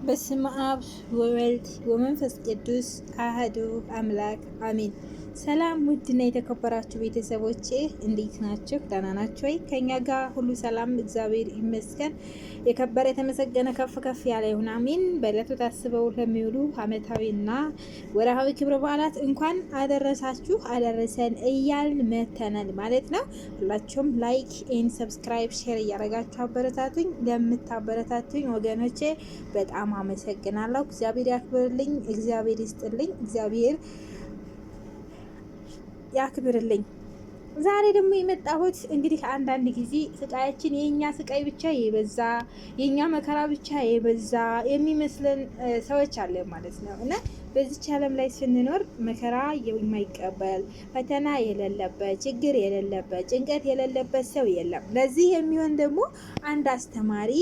በስመ አብ ወወልድ ወመንፈስ ቅዱስ አሐዱ አምላክ አሜን። ሰላም ውድና የተከበራችሁ ቤተሰቦቼ እንዴት ናችሁ? ደህና ናችሁ ወይ? ከኛ ጋር ሁሉ ሰላም እግዚአብሔር ይመስገን። የከበረ የተመሰገነ ከፍ ከፍ ያለ ይሁን አሜን። በዕለቱ ታስበው ለሚውሉ ዓመታዊና ወርሃዊ ክብረ በዓላት እንኳን አደረሳችሁ አደረሰን እያልን መተናል ማለት ነው። ሁላችሁም ላይክ ኤንድ ሰብስክራይብ ሼር እያደረጋችሁ አበረታቱኝ። ለምታበረታቱኝ ወገኖቼ በጣም አመሰግናለሁ። እግዚአብሔር ያክብርልኝ፣ እግዚአብሔር ይስጥልኝ፣ እግዚአብሔር ያክብርልኝ። ዛሬ ደግሞ የመጣሁት እንግዲህ አንዳንድ ጊዜ ስቃያችን የኛ ስቃይ ብቻ የበዛ የኛ መከራ ብቻ የበዛ የሚመስለን ሰዎች አለ ማለት ነው እና በዚች ዓለም ላይ ስንኖር መከራ የማይቀበል ፈተና የሌለበት ችግር የሌለበት ጭንቀት የሌለበት ሰው የለም። ለዚህ የሚሆን ደግሞ አንድ አስተማሪ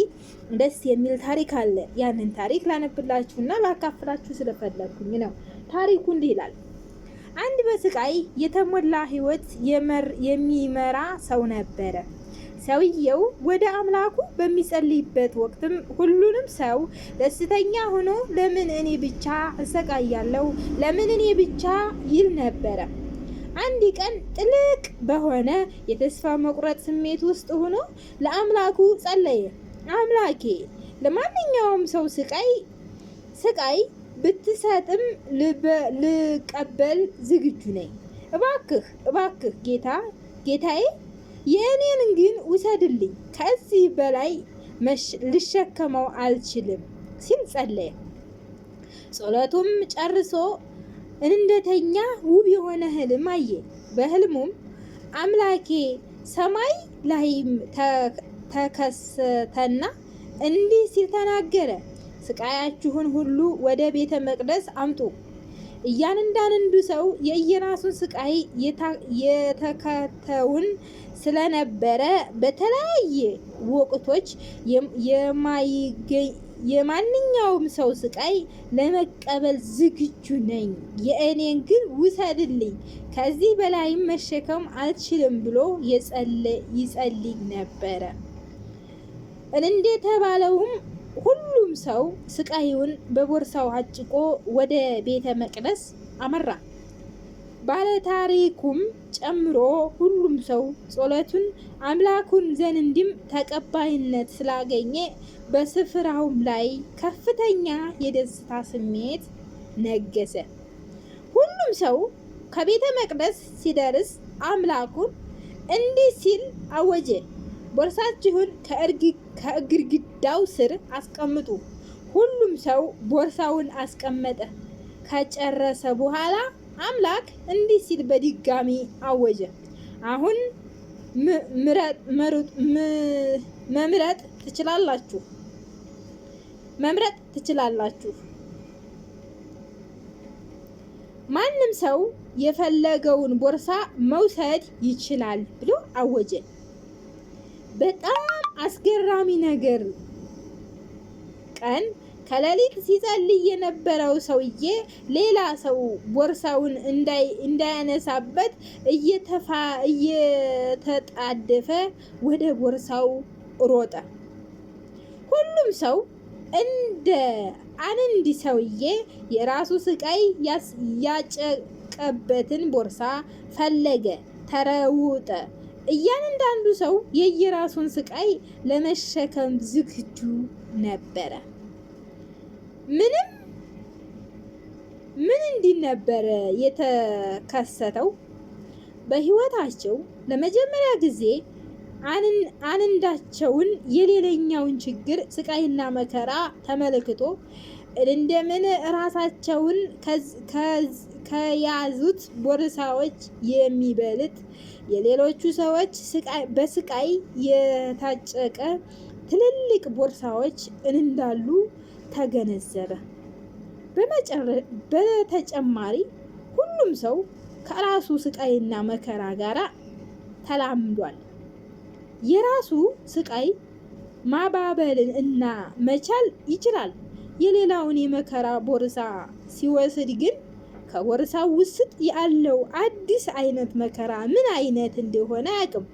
ደስ የሚል ታሪክ አለ። ያንን ታሪክ ላነብላችሁና ላካፍላችሁ ስለፈለኩኝ ነው። ታሪኩ እንዲህ ይላል። አንድ በስቃይ የተሞላ ሕይወት የሚመራ ሰው ነበረ። ሰውየው ወደ አምላኩ በሚጸልይበት ወቅትም ሁሉንም ሰው ደስተኛ ሆኖ ለምን እኔ ብቻ እሰቃያለሁ? ለምን እኔ ብቻ ይል ነበረ። አንድ ቀን ጥልቅ በሆነ የተስፋ መቁረጥ ስሜት ውስጥ ሆኖ ለአምላኩ ጸለየ። አምላኬ፣ ለማንኛውም ሰው ስቃይ ብትሰጥም ልቀበል ዝግጁ ነኝ። እባክህ ጌታዬ የእኔን ግን ውሰድልኝ፣ ከዚህ በላይ ልሸከመው አልችልም ሲል ጸለየ። ጸሎቱም ጨርሶ እንደተኛ ውብ የሆነ ህልም አየ። በህልሙም አምላኬ ሰማይ ላይም ተከሰተና እንዲህ ሲል ተናገረ። ስቃያችሁን ሁሉ ወደ ቤተ መቅደስ አምጡ። እያንዳንዱ ሰው የየራሱን ስቃይ የተከተውን ስለነበረ በተለያየ ወቅቶች የማንኛውም ሰው ስቃይ ለመቀበል ዝግጁ ነኝ። የእኔን ግን ውሰድልኝ፣ ከዚህ በላይም መሸከም አልችልም ብሎ ይጸልይ ነበረ። እንደተባለውም ሁሉም ሰው ስቃዩን በቦርሳው አጭቆ ወደ ቤተ መቅደስ አመራ። ባለታሪኩም ጨምሮ ሁሉም ሰው ጸሎቱን አምላኩን ዘንድም ተቀባይነት ስላገኘ በስፍራውም ላይ ከፍተኛ የደስታ ስሜት ነገሰ። ሁሉም ሰው ከቤተ መቅደስ ሲደርስ አምላኩን እንዲህ ሲል አወጀ። ቦርሳችሁን ከግድግዳው ስር አስቀምጡ። ሁሉም ሰው ቦርሳውን አስቀመጠ። ከጨረሰ በኋላ አምላክ እንዲህ ሲል በድጋሚ አወጀ። አሁን መምረጥ ትችላላችሁ። ማንም ሰው የፈለገውን ቦርሳ መውሰድ ይችላል ብሎ አወጀ። በጣም አስገራሚ ነገር! ቀን ከሌሊት ሲጸልይ የነበረው ሰውዬ ሌላ ሰው ቦርሳውን እንዳያነሳበት እየተጣደፈ ወደ ቦርሳው ሮጠ። ሁሉም ሰው እንደ አንድ ሰውዬ የራሱ ስቃይ ያጨቀበትን ቦርሳ ፈለገ፣ ተረውጠ። እያንዳንዱ ሰው የየራሱን ስቃይ ለመሸከም ዝግጁ ነበረ። ምን እንዲህ ነበረ የተከሰተው? በሕይወታቸው ለመጀመሪያ ጊዜ አንዳቸውን የሌላኛውን ችግር ስቃይና መከራ ተመልክቶ እንደምን ራሳቸውን ከያዙት ቦርሳዎች የሚበልጥ የሌሎቹ ሰዎች በስቃይ የታጨቀ ትልልቅ ቦርሳዎች እንዳሉ ተገነዘበ። በተጨማሪ ሁሉም ሰው ከራሱ ስቃይና መከራ ጋር ተላምዷል። የራሱ ስቃይ ማባበልን እና መቻል ይችላል። የሌላውን የመከራ ቦርሳ ሲወስድ ግን ከቦርሳው ውስጥ ያለው አዲስ አይነት መከራ ምን አይነት እንደሆነ አያውቅም።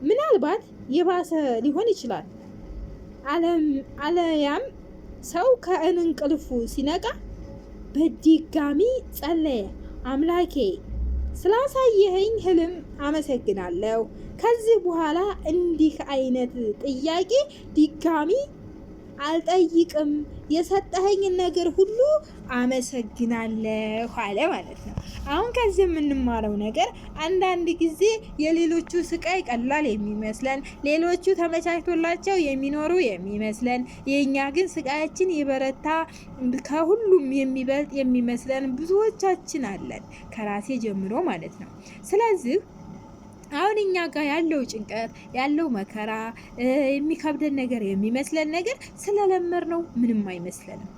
ምናልባት የባሰ ሊሆን ይችላል። አለያም ሰው ከእንቅልፉ ሲነቃ በድጋሚ ጸለየ። አምላኬ ስላሳየኸኝ ህልም አመሰግናለሁ። ከዚህ በኋላ እንዲህ አይነት ጥያቄ ድጋሚ አልጠይቅም። የሰጠኸኝን ነገር ሁሉ አመሰግናለሁ አለ ማለት ነው። አሁን ከዚህ የምንማረው ነገር አንዳንድ ጊዜ የሌሎቹ ስቃይ ቀላል የሚመስለን፣ ሌሎቹ ተመቻችቶላቸው የሚኖሩ የሚመስለን፣ የእኛ ግን ስቃያችን የበረታ ከሁሉም የሚበልጥ የሚመስለን ብዙዎቻችን አለን፣ ከራሴ ጀምሮ ማለት ነው። ስለዚህ አሁን እኛ ጋር ያለው ጭንቀት ያለው መከራ የሚከብደን ነገር የሚመስለን ነገር ስለለመር ነው ምንም አይመስለንም።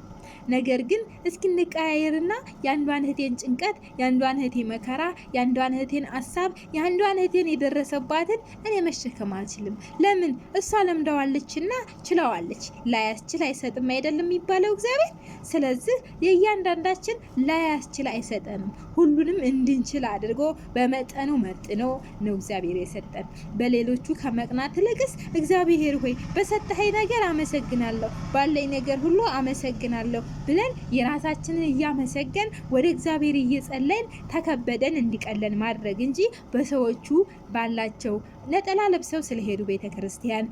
ነገር ግን እስኪ እንቀያየርና የአንዷን እህቴን ጭንቀት፣ የአንዷን እህቴ መከራ፣ የአንዷን እህቴን ሀሳብ፣ የአንዷን እህቴን የደረሰባትን እኔ መሸከም አልችልም። ለምን? እሷ ለምደዋለችና ችለዋለች። ላያስችል አይሰጥም አይደለም የሚባለው እግዚአብሔር። ስለዚህ የእያንዳንዳችን ላያስችል አይሰጠንም። ሁሉንም እንድንችል አድርጎ በመጠኑ መጥኖ ነው እግዚአብሔር የሰጠን። በሌሎቹ ከመቅናት ልቅስ እግዚአብሔር ሆይ በሰጠኸኝ ነገር አመሰግናለሁ፣ ባለኝ ነገር ሁሉ አመሰግናለሁ ብለን የራሳችንን እያመሰገን ወደ እግዚአብሔር እየጸለይን ተከበደን እንዲቀለን ማድረግ እንጂ በሰዎቹ ባላቸው ነጠላ ለብሰው ስለሄዱ ቤተ ክርስቲያን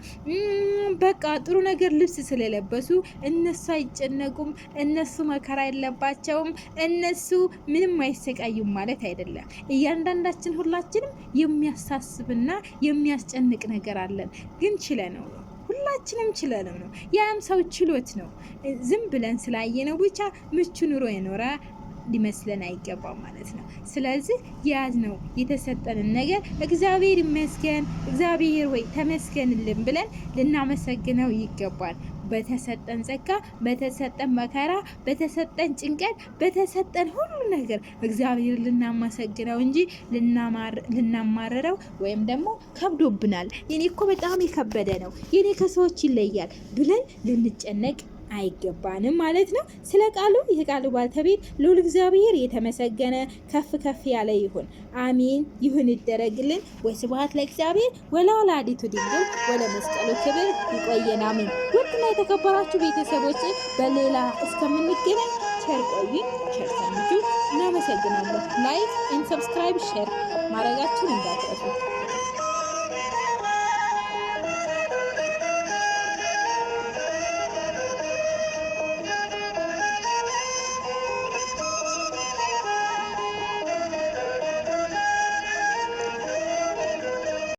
በቃ ጥሩ ነገር ልብስ ስለለበሱ እነሱ አይጨነቁም፣ እነሱ መከራ የለባቸውም፣ እነሱ ምንም አይሰቃዩም ማለት አይደለም። እያንዳንዳችን ሁላችንም የሚያሳስብና የሚያስጨንቅ ነገር አለን፣ ግን ችለነው ነው። ሁላችንም ችለንም ነው። ያም ሰው ችሎት ነው። ዝም ብለን ስላየነው ብቻ ምቹ ኑሮ የኖረ ሊመስለን አይገባም ማለት ነው። ስለዚህ የያዝነው የተሰጠንን ነገር እግዚአብሔር ይመስገን፣ እግዚአብሔር ወይ ተመስገንልን ብለን ልናመሰግነው ይገባል። በተሰጠን ጸጋ፣ በተሰጠን መከራ፣ በተሰጠን ጭንቀት፣ በተሰጠን ሁሉ ነገር እግዚአብሔር ልናመሰግነው እንጂ ልናማረረው ወይም ደግሞ ከብዶብናል፣ የኔ እኮ በጣም የከበደ ነው፣ የኔ ከሰዎች ይለያል ብለን ልንጨነቅ አይገባንም ማለት ነው። ስለ ቃሉ የቃሉ ባልተቤት ልዑል እግዚአብሔር የተመሰገነ ከፍ ከፍ ያለ ይሁን። አሜን። ይሁን ይደረግልን። ወስብሐት ለእግዚአብሔር ወለወላዲቱ ድንግል ወለመስቀሉ ክብር። ይቆየን። አሜን። ውድና የተከበራችሁ ቤተሰቦች በሌላ እስከምንገናኝ ቸር ቆዩን፣ ቸር ሰንብቱ። እናመሰግናለን። ላይክ ኤንድ ሰብስክራይብ ሼር ማድረጋችሁን እንዳትረሱ።